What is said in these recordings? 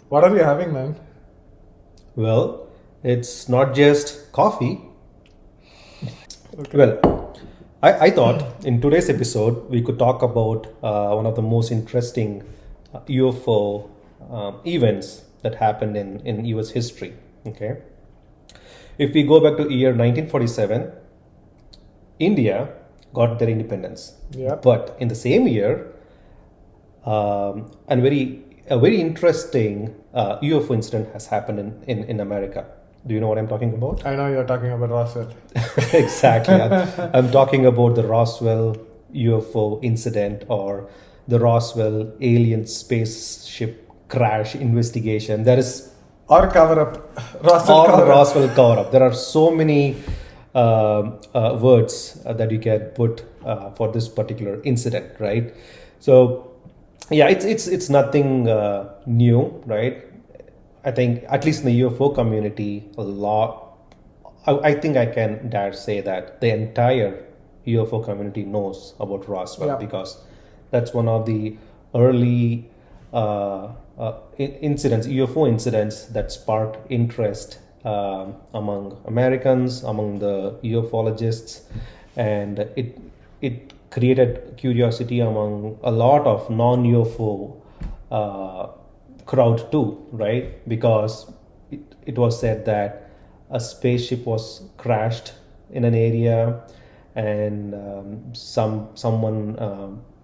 What are you having, man? Well, it's not just coffee. Okay. Well, I thought in today's episode we could talk about one of the most interesting UFO events that happened in US history. Okay. If we go back to year 1947, India got their independence. Yep. But in the same year, and a very interesting UFO incident has happened in America. Do you know what I'm talking about? I know you're talking about Roswell. Exactly. I'm talking about the Roswell UFO incident or the Roswell alien spaceship crash investigation. There is Or cover up. Roswell or cover up. Roswell cover up. There are so many words that you can put for this particular incident, right? So, yeah, it's nothing new, right? I think at least in the UFO community, a lot. I think I can dare say that the entire UFO community knows about Roswell Yeah. because that's one of the early incidents, UFO incidents that sparked interest among Americans, among the ufologists, and it created curiosity among a lot of non-UFO crowd too, right? Because it was said that a spaceship was crashed in an area, and someone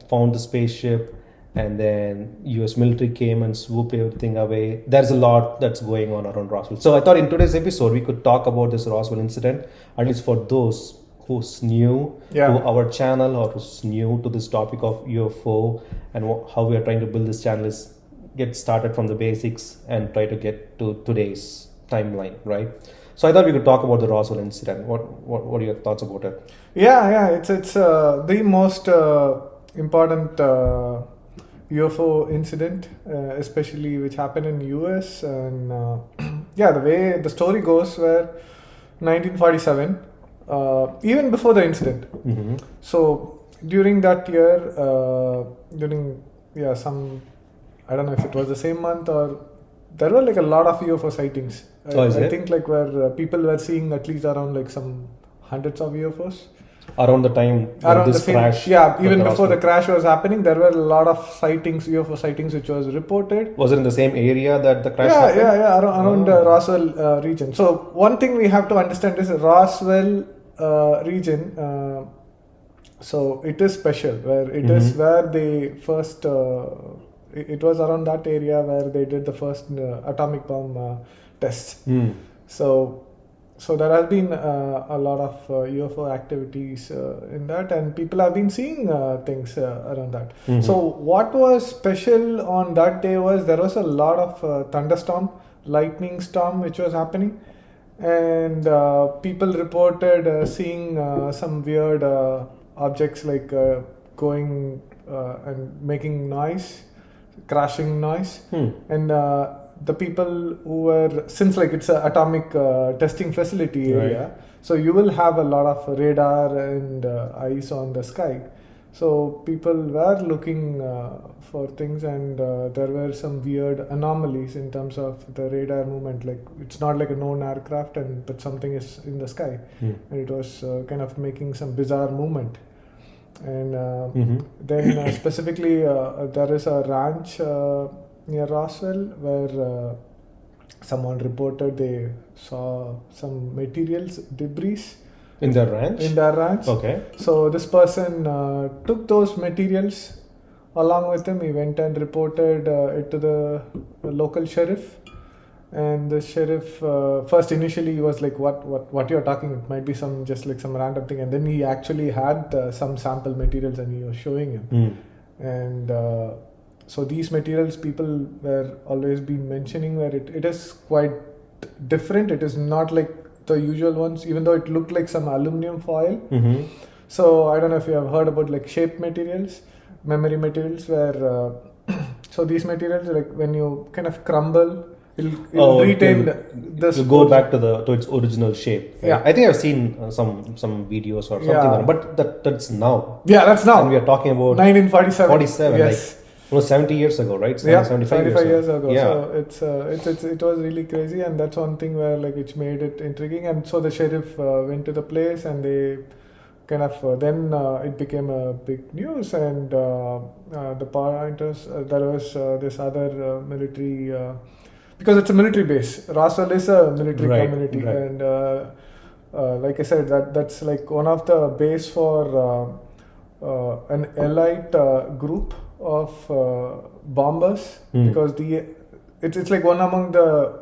found the spaceship, and then US military came and swooped everything away. There's a lot that's going on around Roswell. So I thought in today's episode we could talk about this Roswell incident, at least for those who's new Yeah. to our channel or who's new to this topic of UFO, and how we are trying to build this channel is get started from the basics and try to get to today's timeline, right? So I thought we could talk about the Roswell incident. What are your thoughts about it? Yeah. It's the most important UFO incident, especially which happened in US. And yeah, the way the story goes, where 1947, even before the incident. Mm-hmm. So during that year, I don't know if it was the same month, or there were like a lot of UFO sightings. I think like where people were seeing at least around like some hundreds of UFOs. Around the time Around this the same, crash. yeah, even the before the Roswell- crash was happening, there were a lot of sightings, UFO sightings, which was reported. Was it in the same area that the crash Yeah, happened? yeah, around Roswell region. So one thing we have to understand is Roswell region. So it is special, where it is where they first. It was around that area where they did the first atomic bomb tests. Mm. So there has been a lot of UFO activities in that, and people have been seeing things around that. Mm-hmm. So what was special on that day was there was a lot of thunderstorm, lightning storm, which was happening, and people reported seeing some weird objects like going and making noise, crashing noise, and the people who were, since like it's an atomic testing facility area, Right. so you will have a lot of radar and eyes on the sky. So people were looking for things, and there were some weird anomalies in terms of the radar movement. Like it's not like a known aircraft, but something is in the sky, and it was kind of making some bizarre movement. And then specifically, there is a ranch near Roswell where someone reported they saw some materials, debris In their ranch? in their ranch. Okay. So this person took those materials along with him. He went and reported it to the local sheriff. And the sheriff first initially he was like, what you're talking, it might be some just like some random thing. And then he actually had some sample materials and he was showing him. And so these materials people were always been mentioning, where it is quite different. It is not like the usual ones, even though it looked like some aluminum foil. So I don't know if you have heard about like shape materials, memory materials, where so these materials, like when you kind of crumble, it'll retain this. It'll go back to its original shape. Right? Yeah. I think I've seen some videos or something, Yeah. but that's now. Yeah, that's now. And we are talking about 1947. 47. Yes. It was 70 years ago, right? Yeah, 75 years ago. Yeah. So it was really crazy, and that's one thing where like it made it intriguing. And so the sheriff went to the place, and they kind of then it became a big news. And the pointers there was this other military because it's a military base. Roswell is a military Right, community, right. and like I said, that's like one of the base for an elite group of bombers because it's like one among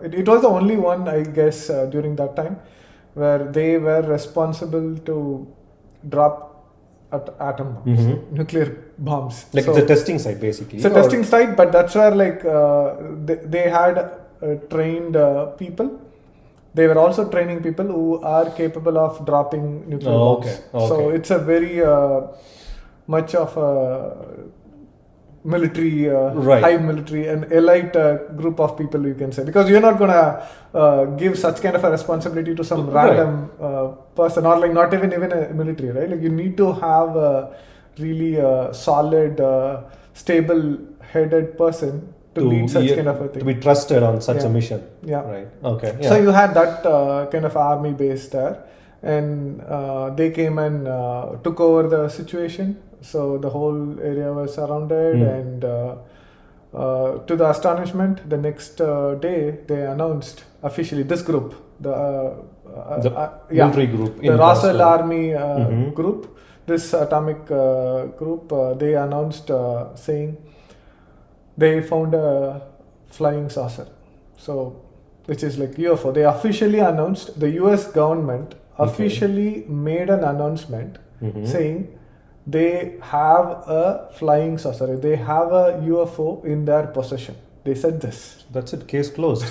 it was the only one, I guess, during that time where they were responsible to drop atom bombs, nuclear bombs. Like So it's a testing site, basically. it's a testing site, but that's where like they had trained people. They were also training people who are capable of dropping nuclear bombs. Okay. So it's a very much of a military, Right. high military, an elite group of people, you can say, because you're not gonna give such kind of a responsibility to some Right. random person, or like not even a military, right? Like you need to have a really solid, stable headed person to lead such kind of a thing. To be trusted on such a Yeah. mission. Yeah. Right. Okay. Yeah. So you had that kind of army base there, and they came and took over the situation. So the whole area was surrounded, and to the astonishment, the next day they announced officially this group, the military group the in Roswell Roswell. Army group, this atomic group, they announced saying they found a flying saucer. So, which is like UFO. They officially announced, the US government officially made an announcement saying they have a flying saucer. They have a UFO in their possession. They said this. That's it. Case closed.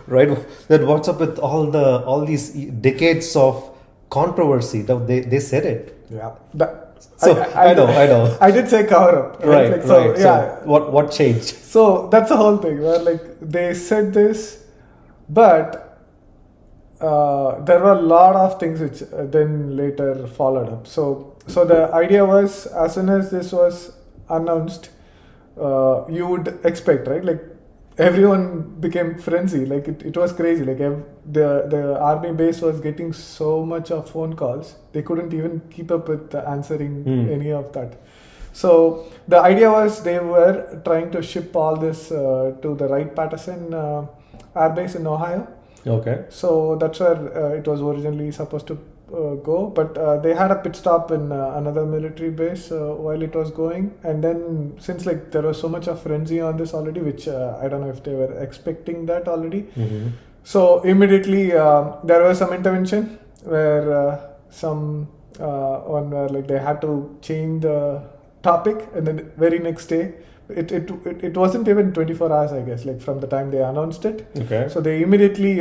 Right. Then what's up with all these decades of controversy? They said it. Yeah. So I know. I did say cover up. Right. Like, so, right. yeah. So what changed? So that's the whole thing where like they said this, but there were a lot of things which then later followed up. So the idea was, as soon as this was announced, you would expect, right? Like everyone became frenzy. Like it was crazy. Like the army base was getting so much of phone calls, they couldn't even keep up with answering any of that. So the idea was they were trying to ship all this to the Wright-Patterson Air Base in Ohio. Okay. So that's where it was originally supposed to go, but they had a pit stop in another military base while it was going. And then since like there was so much of frenzy on this already, which I don't know if they were expecting that already. So immediately there was some intervention where some one where like they had to change the topic, and then very next day it wasn't even 24 hours, I guess, like from the time they announced it. Okay. So they immediately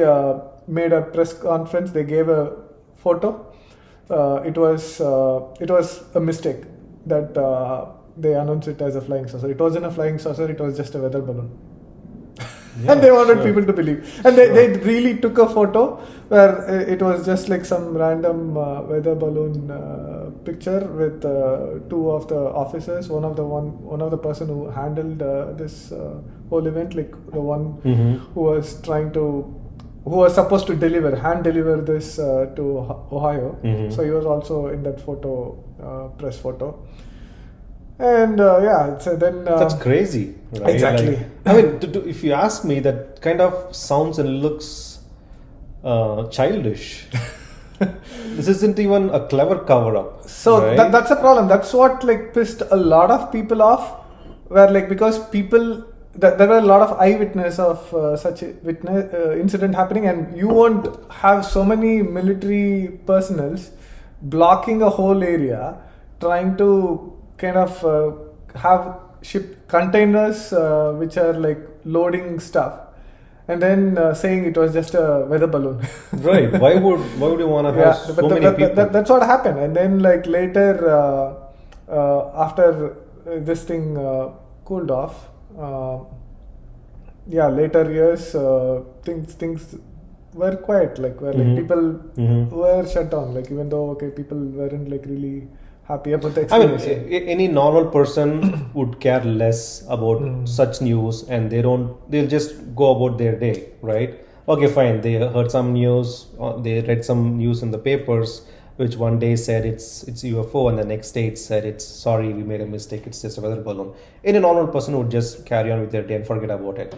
made a press conference. They gave a photo. It was a mistake that they announced it as a flying saucer. It wasn't a flying saucer. It was just a weather balloon. And they wanted people to believe. And they really took a photo where it was just like some random weather balloon picture with two of the officers. One of the person who handled this whole event, like the one who was who was supposed to hand deliver this to Ohio. So he was also in that photo, press photo. And so then that's crazy, right? Exactly. Like, I mean, if you ask me, that kind of sounds and looks childish. This isn't even a clever cover-up. So right? that's a problem. That's what like pissed a lot of people off. Where like because people there were a lot of eyewitness of such incident happening, and you won't have so many military personnels blocking a whole area, trying to kind of have ship containers which are like loading stuff, and then saying it was just a weather balloon. Right. Why would you want to have so many people? That's what happened. And then like later after this thing cooled off, later years things were quiet, like where like people were shut down, like even though people weren't like really happy about the I mean, explanation. any normal person would care less about such news, and they'll just go about their day, right? Okay, fine. They heard some news, they read some news in the papers, which one day said it's UFO, and the next day it said it's sorry, we made a mistake, it's just a weather balloon. Any normal person would just carry on with their day and forget about it,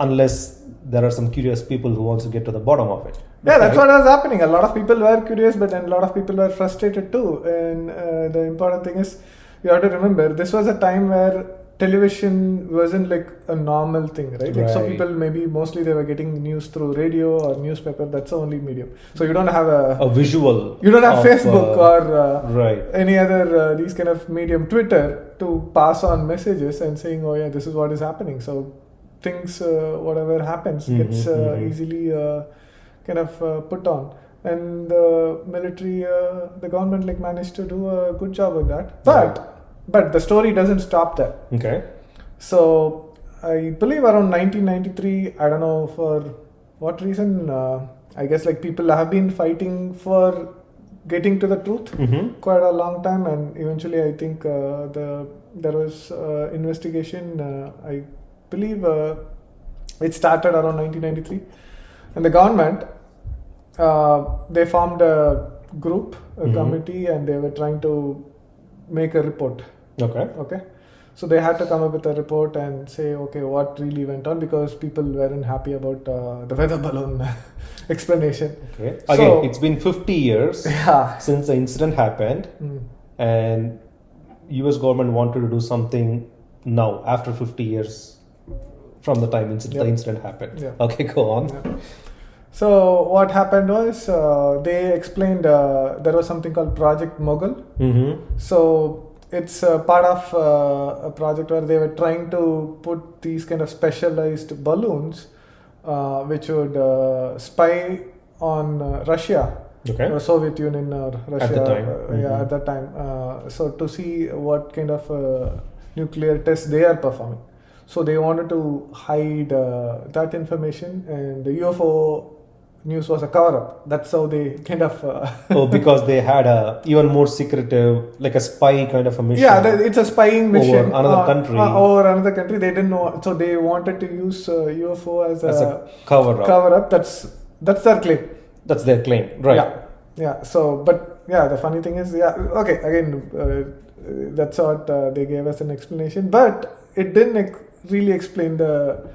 unless there are some curious people who wants to get to the bottom of it. Yeah, that's what was happening. A lot of people were curious, but then a lot of people were frustrated too. And the important thing is, you have to remember, this was a time where television wasn't like a normal thing, right? Like, so Right. people maybe mostly they were getting news through radio or newspaper. That's the only medium. So you don't have A visual. you don't have of, Facebook or right. any other these kind of medium, Twitter, to pass on messages and saying, oh yeah, this is what is happening. So things, whatever happens, gets easily kind of put on. And the military, the government like managed to do a good job with that. But the story doesn't stop there. Okay. So I believe around 1993, I don't know for what reason, I guess like people have been fighting for getting to the truth quite a long time, and eventually I think there was investigation. I believe it started around 1993, and the government they formed a group, a committee, and they were trying to make a report. Okay. So they had to come up with a report and say, okay, what really went on, because people weren't happy about the weather balloon explanation. Okay. So- Again, it's been 50 years Yeah. since the incident happened, and US government wanted to do something now after 50 years from the time the incident happened. Yeah. Okay, go on. Yeah. So what happened was they explained there was something called Project Mogul. So it's part of a project where they were trying to put these kind of specialized balloons which would spy on Russia, Okay. or Soviet Union or Russia At the time. yeah, at that time. So to see what kind of nuclear tests they are performing. So they wanted to hide that information, and the UFO news was a cover-up. That's how they kind of Oh, because they had a even more secretive, like a spy kind of a mission. it's a spying mission Over another country. Over another country. They didn't know, so they wanted to use UFO as a cover-up. cover-up. That's their claim. That's their claim, right? Yeah. So, but yeah, the funny thing is, okay. Again, that's what they gave us an explanation, but it didn't really explain the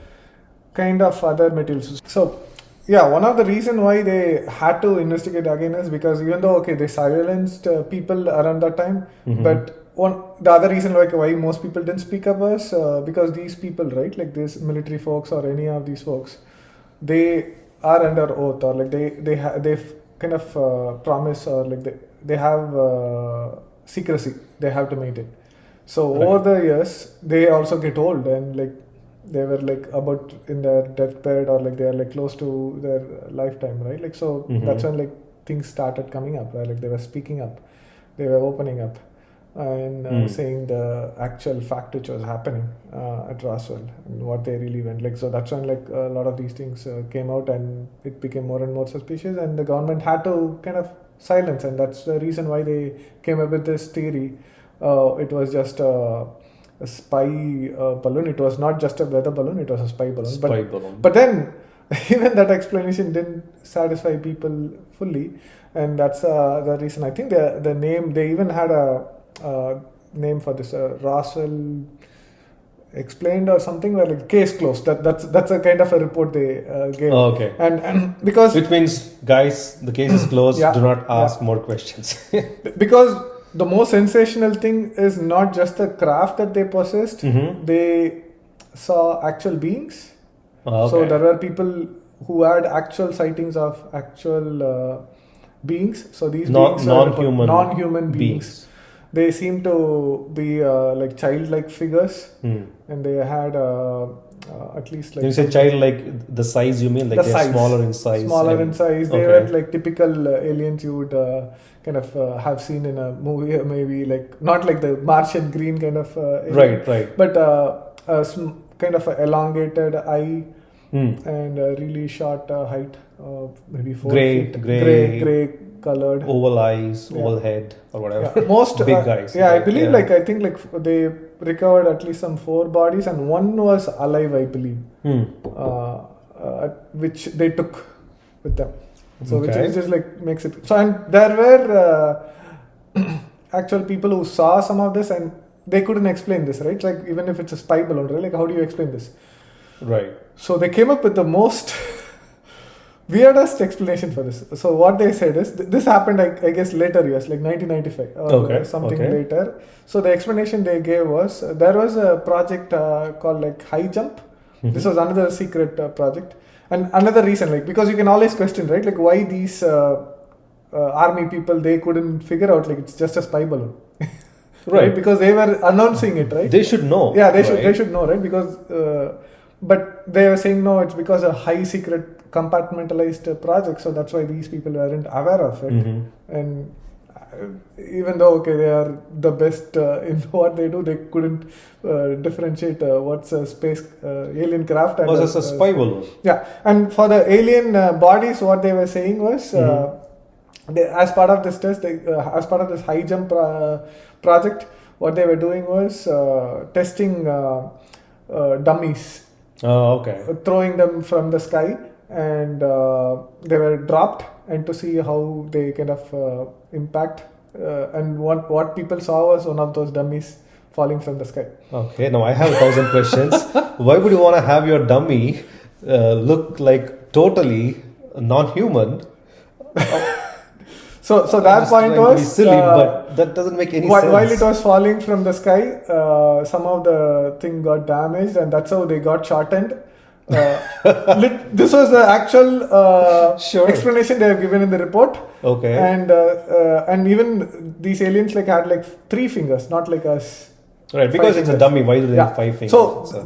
kind of other materials. So, yeah, one of the reason why they had to investigate again is because even though they silenced people around that time, but the other reason why most people didn't speak up was because these people, right, like these military folks or any of these folks, they are under oath, or like they've kind of promise, or like they have secrecy they have to maintain. So over the years they also get old, and like they were like about in their deathbed, or like they are like close to their lifetime, right? Like so that's when like things started coming up, where like they were speaking up, they were opening up, and saying the actual fact which was happening at Roswell and what they really went. Like so that's when like a lot of these things came out, and it became more and more suspicious, and the government had to kind of silence, and that's the reason why they came up with this theory. It was just a spy balloon. It was not just a weather balloon, it was a spy balloon. But then even that explanation didn't satisfy people fully, and that's the reason. I think the name, they even had a name for this, Roswell Explained or something, where like case closed. That's a kind of a report they gave. Oh, okay. And because which means, guys, the case is closed. Do not ask more questions. Because the most sensational thing is not just the craft that they possessed. They saw actual beings. Okay. So there were people who had actual sightings of actual beings. So these beings are non-human beings. They seem to be like childlike figures, and they had at least like. When you say childlike, the size you mean, like they're smaller in size. Smaller in size. They were like typical aliens you would kind of have seen in a movie, or maybe like not like the Martian green kind of alien, right. but kind of a elongated eye, and really short height, maybe 4 Gray- feet. gray- Gray colored. Oval eyes, Yeah. oval head, or whatever. Yeah, most big guys. Yeah, I right? believe Yeah. I think they recovered at least some 4 bodies, and one was alive, I believe, which they took with them. So which Okay. is just makes it so. And there were actual people who saw some of this, and they couldn't explain this, right? Like even if it's a spy balloon, right? Like how do you explain this? Right. So they came up with the most weirdest explanation for this. So what they said is this happened, I guess, later years, like 1995 or Okay, something okay. later. So the explanation they gave was there was a project called High Jump. This was another secret project, and another reason, because you can always question, right? Like why these army people, they couldn't figure out it's just a spy balloon. Right. Because they were announcing it, right? They should know. Yeah, they right? should know, right? Because but they were saying no, it's because a high secret compartmentalized project, so that's why these people weren't aware of it. And even though they are the best in what they do, they couldn't differentiate what's a space alien craft and Was this a spy balloon? Yeah, and for the alien bodies, what they were saying was they, as part of this test, as part of this high jump project, what they were doing was testing dummies. Oh, okay. Throwing them from the sky, and they were dropped, and to see how they kind of impact. And what people saw was one of those dummies falling from the sky. Okay, now I have 1,000 questions. Why would you want to have your dummy look like totally non-human? So that point was silly, but that doesn't make any sense. While it was falling from the sky, some of the thing got damaged, and that's how they got shortened. This was the actual Sure. explanation they have given in the report. Okay. And even these aliens had 3 fingers, not like us. Right, because 5 it's a fingers. dummy. Why do they have 5 fingers? So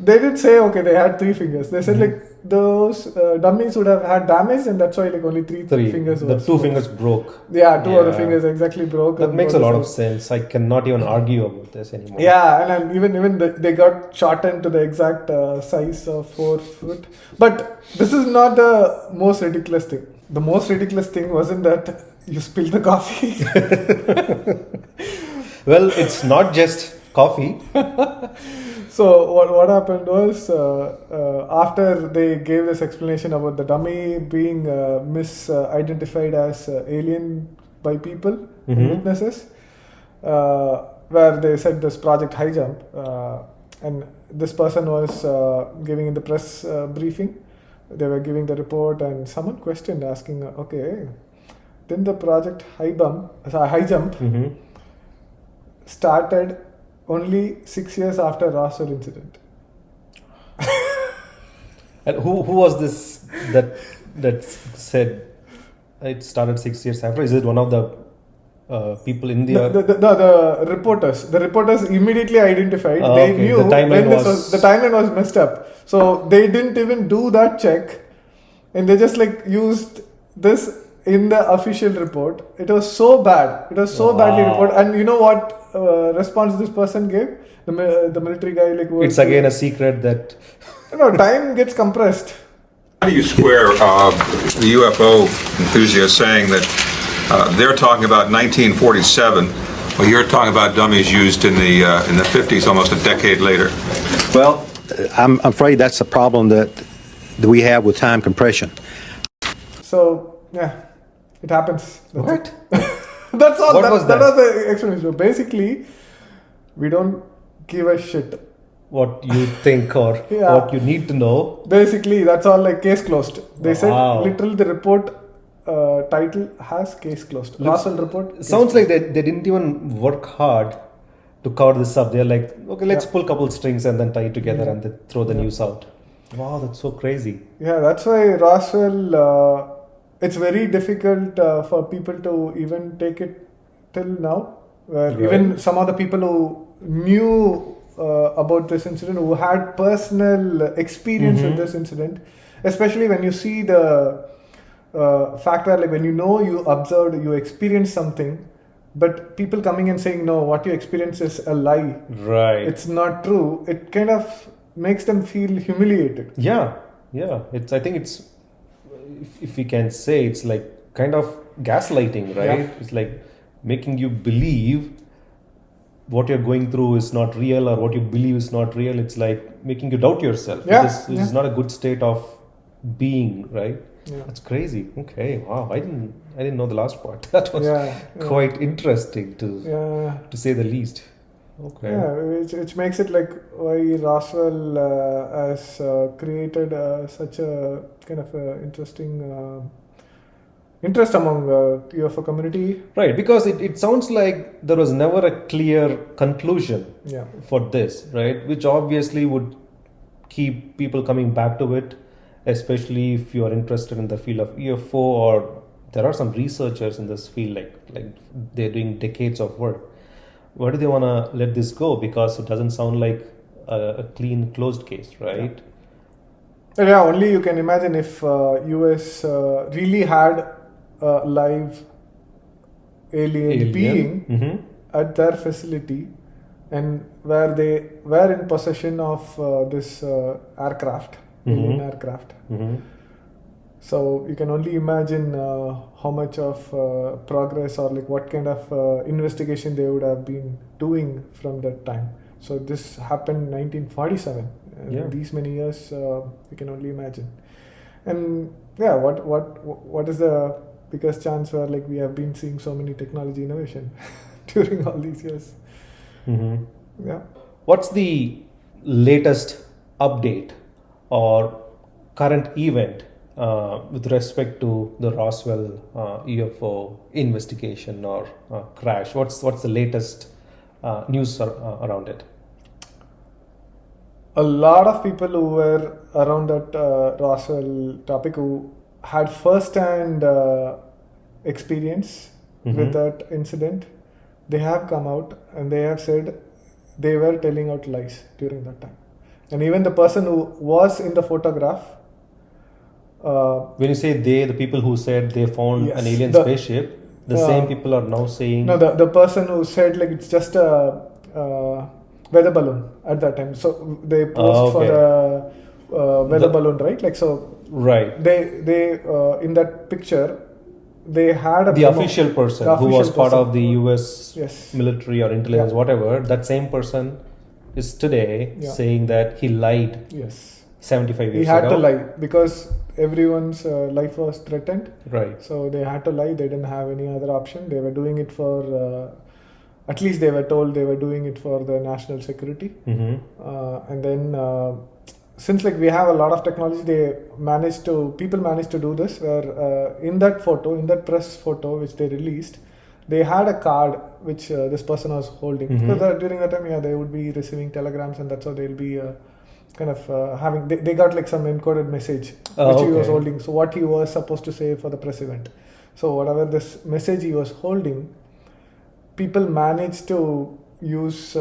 they did say they had 3 fingers. They said those dummies would have had damage, and that's why only 3 fingers. The was 2 fingers broke. Yeah, 2 of the Yeah. fingers exactly broke. That on makes a both lot of sides. sense. I cannot even argue about this anymore. Yeah, and even they got shortened to the exact size of 4 foot. But this is not the most ridiculous thing. The most ridiculous thing wasn't that you spilled the coffee. Well, it's not just coffee. So what happened was after they gave this explanation about the dummy being misidentified as alien by people, witnesses, where they said this project High Jump, and this person was giving in the press briefing. They were giving the report, and someone questioned, asking, then the project High Jump started only 6 years after Roswell Incident. And who was this that said it started 6 years after? Is it one of the people in the The reporters. The reporters immediately identified. Oh, They okay. knew The timeline when was- the timeline was messed up. So they didn't even do that check, and they just used this in the official report. It was so bad. It was so badly Wow. reported. And you know what response this person gave? The military guy who was- It's again a secret that time gets compressed. How do you square the UFO enthusiasts saying that they're talking about 1947, well, you're talking about dummies used in the 50s, almost a decade later? Well, I'm afraid that's the problem that we have with time compression. So yeah, it happens. That's what? it. That's all. What that, was that that? was the explanation. So basically, we don't give a shit. what you think or Yeah. what you need to know. Basically, that's all. Case closed. They Wow. said literally the report title has case closed. Roswell report. case Sounds closed. like they didn't even work hard to cover this up. They're like, okay, let's Yeah. pull a couple strings and then tie it together Yeah. and then throw the Yeah. news out. Wow, that's so crazy. Yeah, that's why Roswell. It's very difficult for people to even take it till now. Where Right. even some of the people who knew about this incident, who had personal experience with this incident, especially when you see the fact where when you observed, you experienced something, but people coming and saying no, what you experienced is a lie, Right. it's not true, it kind of makes them feel humiliated. Yeah. Yeah, I think it's, if we can say, it's like kind of gaslighting, right? Yeah. It's like making you believe what you're going through is not real, or what you believe is not real. It's like making you doubt yourself. Yeah, Which is not a good state of being, right? Yeah. That's crazy. Okay, wow. I didn't know the last part. That was Yeah, quite interesting to Yeah. say the least. Okay. Yeah, which makes it like why Roswell has created such a kind of interesting interest among UFO community. Right, because it sounds like there was never a clear conclusion Yeah. for this, right? Which obviously would keep people coming back to it, especially if you are interested in the field of UFO, or there are some researchers in this field, like they're doing decades of work. Why do they want to let this go? Because it doesn't sound like a clean, closed case, right? Yeah, only you can imagine if US really had a live alien being Mm-hmm. at their facility, and where they were in possession of this aircraft, alien aircraft. Mm-hmm. So you can only imagine how much of progress, or like what kind of investigation they would have been doing from that time. So this happened 1947. Yeah. These many years, you can only imagine. And yeah, what is the biggest chance where like we have been seeing so many technology innovation during all these years? Mm-hmm. Yeah. What's the latest update or current event with respect to the Roswell UFO investigation or crash? What's the latest news around it? A lot of people who were around that Roswell topic, who had first-hand experience with that incident, they have come out and they have said they were telling out lies during that time. And even the person who was in the photograph, when you say they, the people who said they found Yes, an alien the- spaceship, the same people are now saying no, the person who said like it's just a weather balloon at that time. So they posed for the weather balloon, right? Like so, right. they in that picture they had a The demo. official person The who was official part person of the US Yes. military or intelligence, Yeah. whatever, that same person is today Yeah. saying that he lied Yes, 75 years he had ago. to lie because everyone's life was threatened. Right. So they had to lie. They didn't have any other option. They were doing it for, at least they were told they were doing it for the national security. Mm-hmm. And then since like we have a lot of technology, people managed to do this. Where in that photo, in that press photo which they released, they had a card which this person was holding. Because during that time, they would be receiving telegrams, and that's how they'll be kind of having. They got like some encoded message which he was okay. holding. So what he was supposed to say for the press event. So whatever this message he was holding, people managed to use.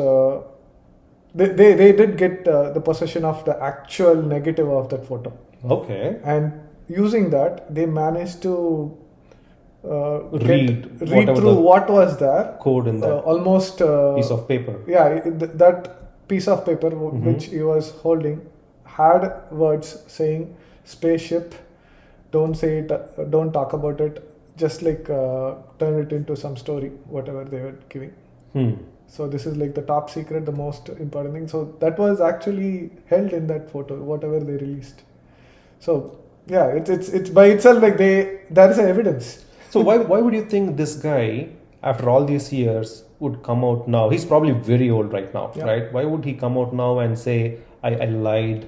They did get the possession of the actual negative of that photo, Okay. and using that they managed to Read read whatever through the what was there, code in that almost piece of paper. yeah, that piece of paper which he was holding had words saying spaceship, don't say it, don't talk about it, just like turn it into some story, whatever they were giving. So this is like the top secret, the most important thing. So that was actually held in that photo, whatever they released. So yeah, it's by itself like there is evidence. So why would you think this guy, after all these years, would come out now? He's probably very old right now, Yeah. right? Why would he come out now and say, I lied,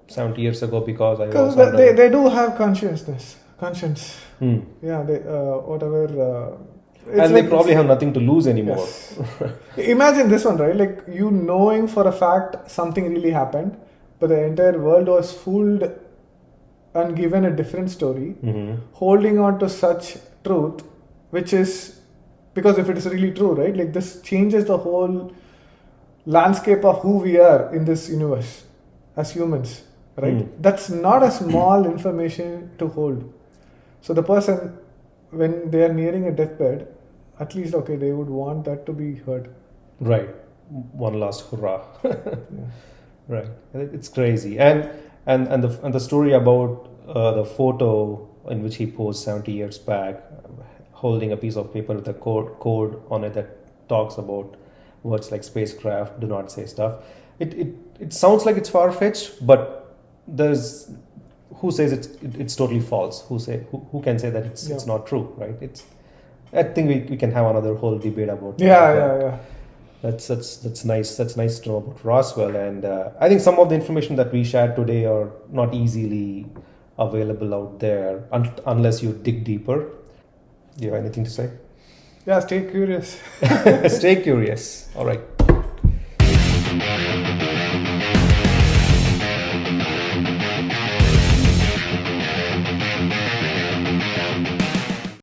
70 years ago because I was Because under... they do have conscience. Yeah, they whatever. It's And they like- probably have nothing to lose anymore. Yes. Imagine this one, right? Like you knowing for a fact something really happened, but the entire world was fooled and given a different story, holding on to such truth, which is because if it is really true, right? Like this changes the whole landscape of who we are in this universe as humans, right? That's not a small information to hold. So the person, when they are nearing a deathbed, at least okay, they would want that to be heard. Right. One last hurrah. Yeah. Right. It's crazy. And And the story about the photo in which he posed 70 years back, holding a piece of paper with a code on it that talks about words like spacecraft, do not say stuff. It sounds like it's far-fetched, but there's who says it's totally false? Who can say that it's not true, right? I think we can have another whole debate about that. Yeah. That's nice. That's nice to know about Roswell, and I think some of the information that we shared today are not easily available out there unless you dig deeper. Do you have anything to say? Yeah, stay curious. Stay curious. All right.